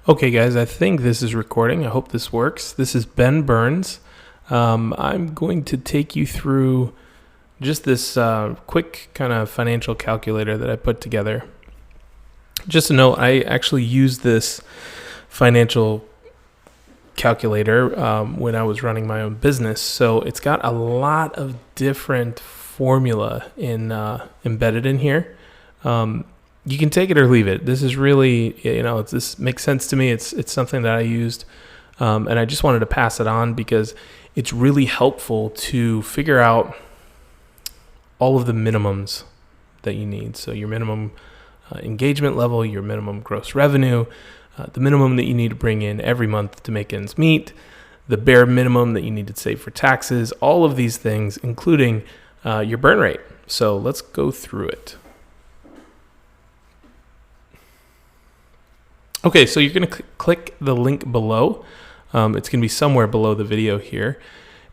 Okay, guys, I think this is recording. I hope this works. This is Ben Burns. I'm going to take you through just this quick kind of financial calculator that I put together. Just to note, I actually used this financial calculator when I was running my own business. So it's got a lot of different formula embedded in here. You can take it or leave it. This is really, this makes sense to me. It's something that I used, and I just wanted to pass it on because it's really helpful to figure out all of the minimums that you need. So your minimum engagement level, your minimum gross revenue, the minimum that you need to bring in every month to make ends meet, the bare minimum that you need to save for taxes, all of these things, including your burn rate. So let's go through it. Okay, so you're going to click the link below. It's going to be somewhere below the video here,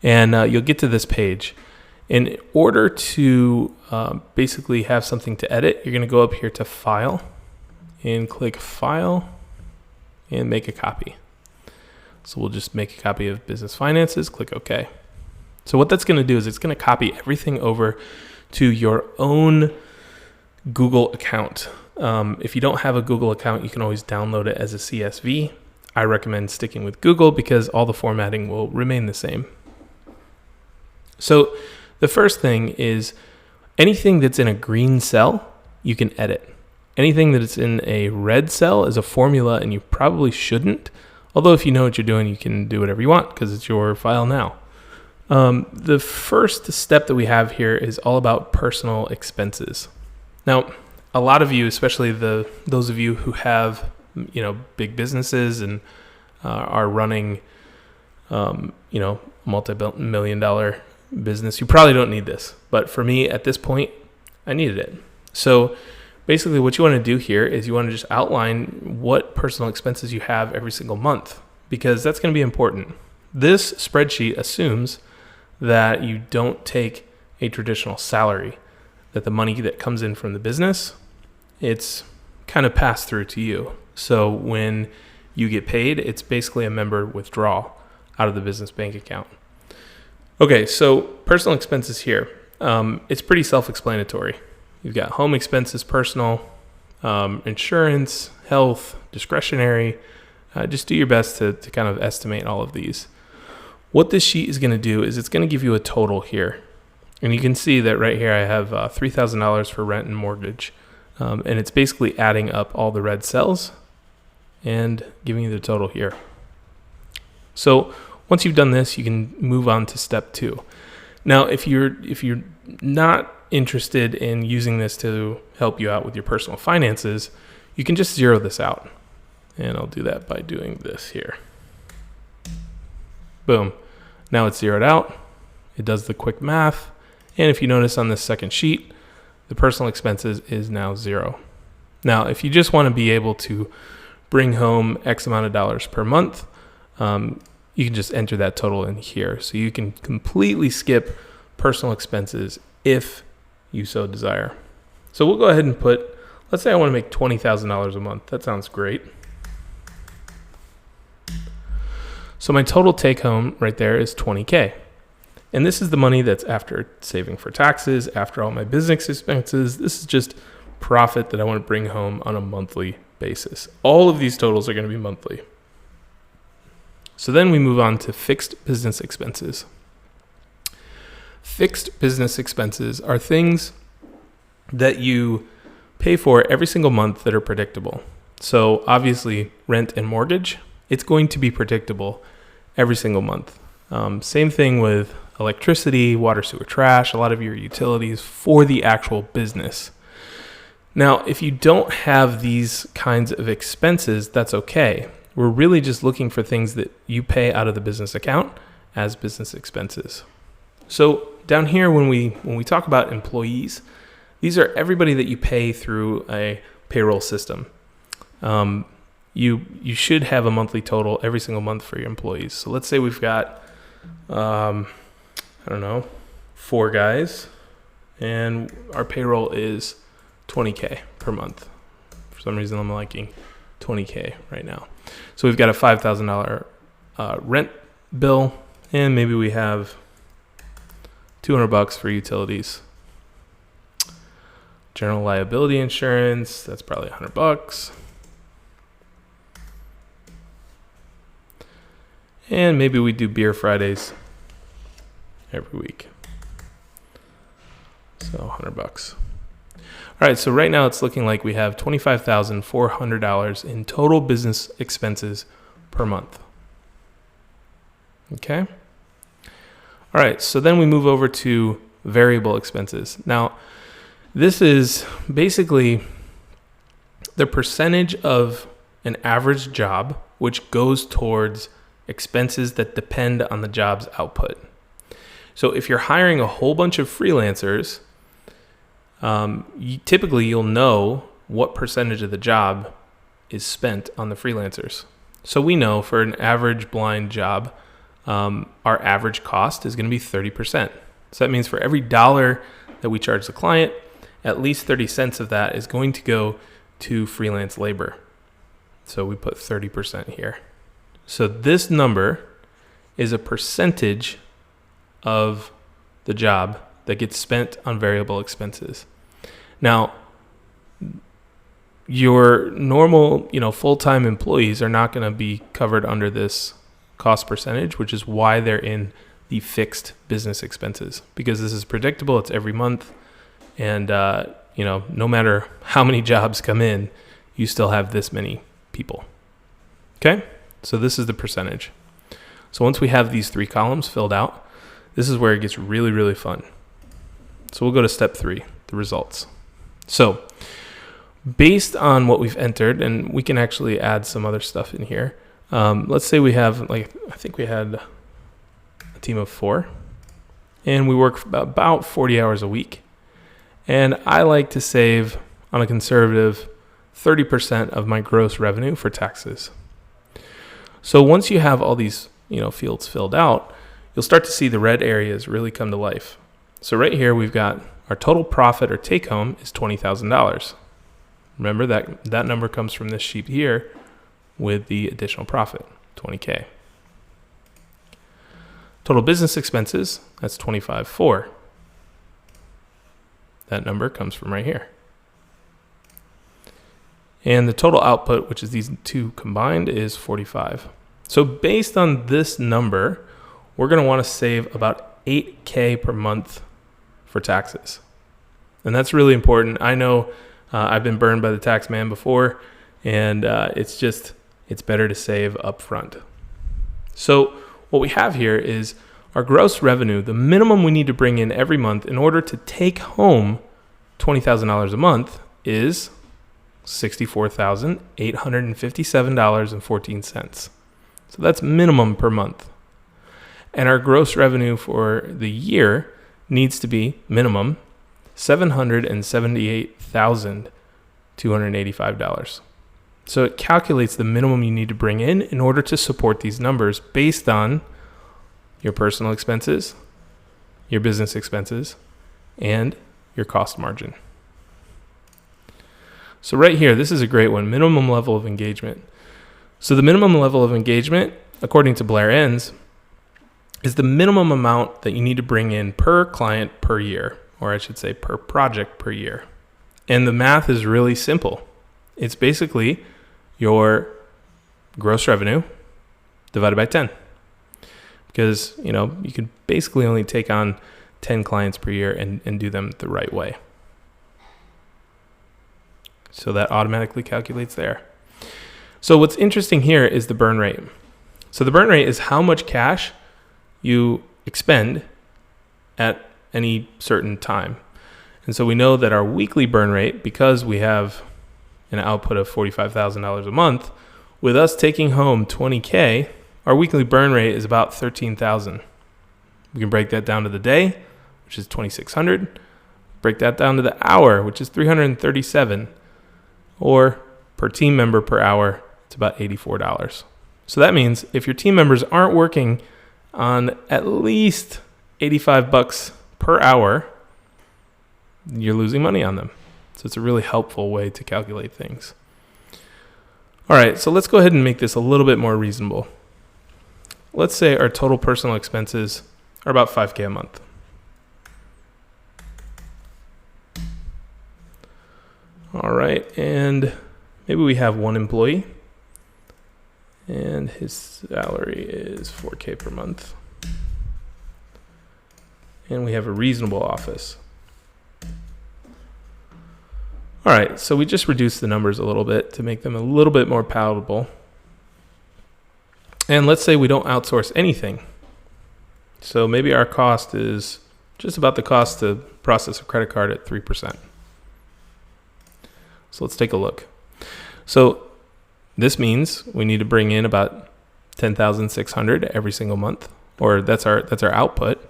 and you'll get to this page. In order to basically have something to edit, you're going to go up here to File and click File and make a copy. So we'll just make a copy of Business Finances, click OK. So what that's going to do is it's going to copy everything over to your own Google account. If you don't have a Google account, you can always download it as a CSV. I recommend sticking with Google because all the formatting will remain the same. So the first thing is anything that's in a green cell, you can edit. Anything that is in a red cell is a formula and you probably shouldn't. Although if you know what you're doing, you can do whatever you want because it's your file now. The first step that we have here is all about personal expenses. Now, a lot of you, especially those of you who have, big businesses and are running, multi-million-dollar business, you probably don't need this. But for me, at this point, I needed it. So basically what you want to do here is you want to just outline what personal expenses you have every single month, because that's going to be important. This spreadsheet assumes that you don't take a traditional salary, that the money that comes in from the business, it's kind of passed through to you. So when you get paid, it's basically a member withdrawal out of the business bank account. Okay, so personal expenses here. It's pretty self-explanatory. You've got home expenses, personal, insurance, health, discretionary. Just do your best to kind of estimate all of these. What this sheet is going to do is it's going to give you a total here. And you can see that right here I have $3,000 for rent and mortgage. And it's basically adding up all the red cells and giving you the total here. So once you've done this, you can move on to step 2. Now, if you're not interested in using this to help you out with your personal finances, you can just zero this out. And I'll do that by doing this here. Boom. Now it's zeroed out. It does the quick math. And if you notice on this second sheet, the personal expenses is now 0. Now, if you just want to be able to bring home X amount of dollars per month, you can just enter that total in here. So you can completely skip personal expenses if you so desire. So we'll go ahead and let's say I want to make $20,000 a month. That sounds great. So my total take home right there is $20K. And this is the money that's after saving for taxes, after all my business expenses. This is just profit that I want to bring home on a monthly basis. All of these totals are going to be monthly. So then we move on to fixed business expenses. Fixed business expenses are things that you pay for every single month that are predictable. So obviously rent and mortgage, it's going to be predictable every single month. Same thing with electricity, water, sewer, trash, a lot of your utilities for the actual business. Now, if you don't have these kinds of expenses, that's okay. We're really just looking for things that you pay out of the business account as business expenses. So down here, when we talk about employees, these are everybody that you pay through a payroll system. You should have a monthly total every single month for your employees. So let's say we've got 4 guys, and our payroll is $20K per month. For some reason, I'm liking $20K right now. So we've got a $5,000 rent bill, and maybe we have $200 for utilities. General liability insurance, that's probably $100. And maybe we do beer Fridays every week. So $100. All right, so right now it's looking like we have $25,400 in total business expenses per month. Okay. All right, so then we move over to variable expenses. Now, this is basically the percentage of an average job which goes towards expenses that depend on the job's output. So if you're hiring a whole bunch of freelancers, typically you'll know what percentage of the job is spent on the freelancers. So we know for an average blind job, our average cost is going to be 30%. So that means for every dollar that we charge the client, at least 30 cents of that is going to go to freelance labor. So we put 30% here. So this number is a percentage of the job that gets spent on variable expenses. Now, your normal, full-time employees are not going to be covered under this cost percentage, which is why they're in the fixed business expenses, because this is predictable. It's every month. And, no matter how many jobs come in, you still have this many people. Okay? So this is the percentage. So once we have these three columns filled out, this is where it gets really, really fun. So we'll go to step 3, the results. So based on what we've entered, and we can actually add some other stuff in here. Let's say we have, I think we had a team of 4, and we work about 40 hours a week. And I like to save, on a conservative, 30% of my gross revenue for taxes. So once you have all these, fields filled out, you'll start to see the red areas really come to life. So right here, we've got our total profit or take home is $20,000. Remember that number comes from this sheet here with the additional profit, 20K. Total business expenses, that's 25.4. That number comes from right here. And the total output, which is these two combined, is 45. So based on this number, we're going to want to save about 8K per month for taxes. And that's really important. I know I've been burned by the tax man before, and it's better to save up front. So what we have here is our gross revenue, the minimum we need to bring in every month in order to take home $20,000 a month is $64,857.14. So that's minimum per month. And our gross revenue for the year needs to be minimum $778,285. So it calculates the minimum you need to bring in order to support these numbers based on your personal expenses, your business expenses, and your cost margin. So right here, this is a great one, minimum level of engagement. So the minimum level of engagement, according to Blair Enns, is the minimum amount that you need to bring in per client per year, or I should say per project per year. And the math is really simple. It's basically your gross revenue divided by 10. Because, you could basically only take on 10 clients per year and do them the right way. So that automatically calculates there. So what's interesting here is the burn rate. So the burn rate is how much cash you expend at any certain time. And so we know that our weekly burn rate, because we have an output of $45,000 a month, with us taking home 20K, our weekly burn rate is about $13,000. We can break that down to the day, which is $2,600. Break that down to the hour, which is $337. Or per team member per hour, it's about $84. So that means if your team members aren't working on at least $85 per hour, you're losing money on them. So it's a really helpful way to calculate things. All right, so let's go ahead and make this a little bit more reasonable. Let's say our total personal expenses are about $5,000 a month. All right, and maybe we have one employee and his salary is $4,000 per month. And we have a reasonable office. All right, so we just reduced the numbers a little bit to make them a little bit more palatable. And let's say we don't outsource anything. So maybe our cost is just about the cost to process a credit card at 3%. So let's take a look. So this means we need to bring in about $10,600 every single month, or that's our output.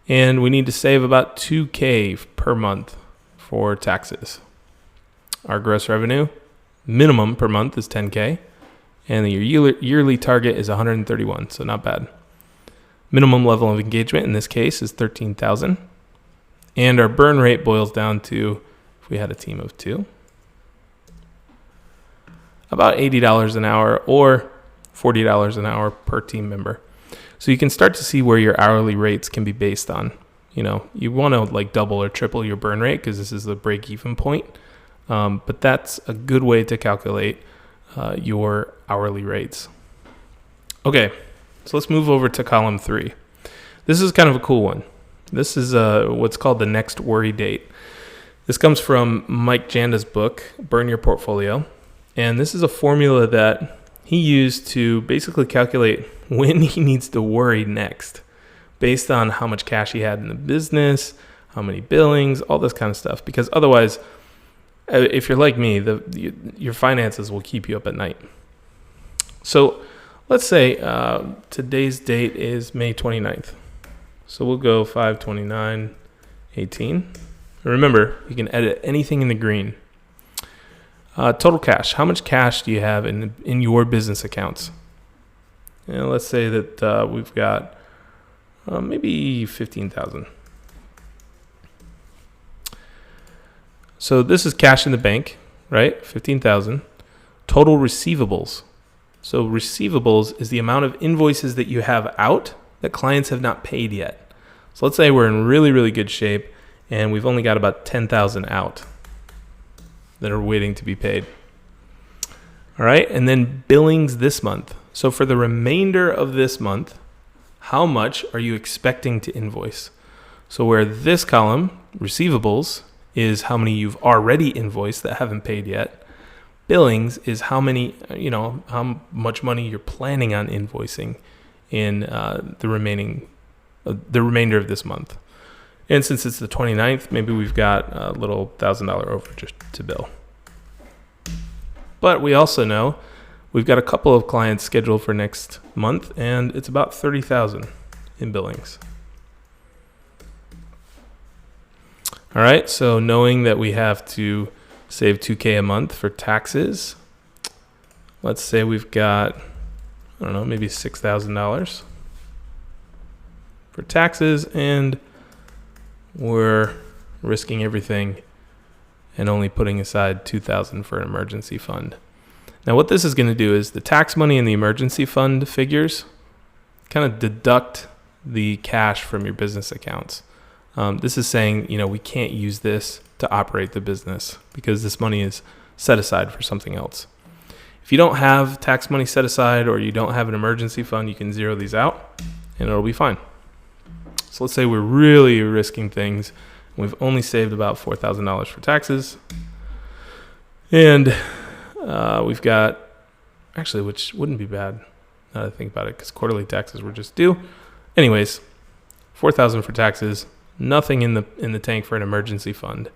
And we need to save about $2,000 per month for taxes. Our gross revenue minimum per month is $10,000, and the yearly target is $131, so not bad. Minimum level of engagement in this case is $13,000, and our burn rate boils down to, if we had a team of 2, about $80 an hour or $40 an hour per team member. So you can start to see where your hourly rates can be based on. You know, you want to like double or triple your burn rate because this is the break-even point. But that's a good way to calculate your hourly rates. Okay, so let's move over to column 3. This is kind of a cool one. This is what's called the next worry date. This comes from Mike Janda's book, Burn Your Portfolio. And this is a formula that he used to basically calculate when he needs to worry next based on how much cash he had in the business, how many billings, all this kind of stuff. Because otherwise, if you're like me, your finances will keep you up at night. So let's say today's date is May 29th. So we'll go 5/29/18. Remember, you can edit anything in the green. Total cash. How much cash do you have in your business accounts? And let's say that we've got maybe 15,000. So this is cash in the bank, right? 15,000. Total receivables. So receivables is the amount of invoices that you have out that clients have not paid yet. So let's say we're in really, really good shape and we've only got about 10,000 out that are waiting to be paid. All right, and then billings this month. So for the remainder of this month, how much are you expecting to invoice? So where this column, receivables, is how many you've already invoiced that haven't paid yet. Billings is how much money you're planning on invoicing in the remainder of this month. And since it's the 29th, maybe we've got a little $1,000 overage to bill. But we also know we've got a couple of clients scheduled for next month, and it's about $30,000 in billings. All right, so knowing that we have to save $2,000 a month for taxes, let's say we've got, I don't know, maybe $6,000 for taxes, and we're risking everything and only putting aside $2,000 for an emergency fund. Now what this is going to do is the tax money and the emergency fund figures kind of deduct the cash from your business accounts. This is saying, we can't use this to operate the business because this money is set aside for something else. If you don't have tax money set aside or you don't have an emergency fund, you can zero these out and it'll be fine. So let's say we're really risking things. We've only saved about $4,000 for taxes. And we've got, actually, which wouldn't be bad now that I think about it because quarterly taxes were just due. Anyways, $4,000 for taxes, nothing in the tank for an emergency fund.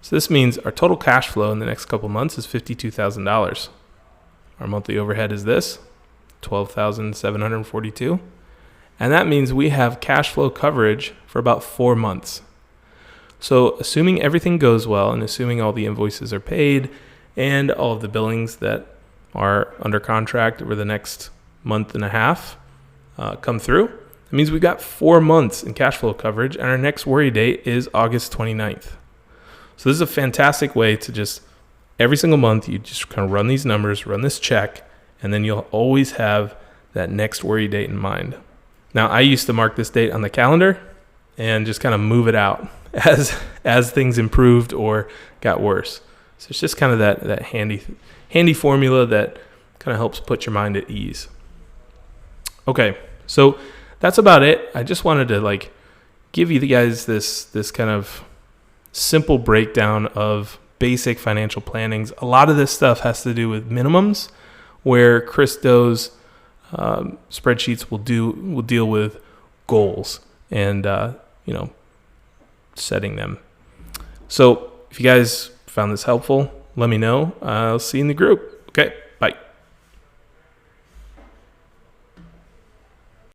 So this means our total cash flow in the next couple months is $52,000. Our monthly overhead is this, $12,742. And that means we have cash flow coverage for about 4 months. So assuming everything goes well and assuming all the invoices are paid and all of the billings that are under contract over the next month and a half come through, it means we've got 4 months in cash flow coverage, and our next worry date is August 29th. So this is a fantastic way to just every single month, you just kind of run these numbers, run this check, and then you'll always have that next worry date in mind. Now, I used to mark this date on the calendar and just kind of move it out as things improved or got worse. So it's just kind of that handy formula that kind of helps put your mind at ease. Okay, so that's about it. I just wanted to give you guys this kind of simple breakdown of basic financial plannings. A lot of this stuff has to do with minimums, where Chris Do's spreadsheets will deal with goals and setting them. So if you guys found this helpful, let me know. I'll see you in the group. Okay.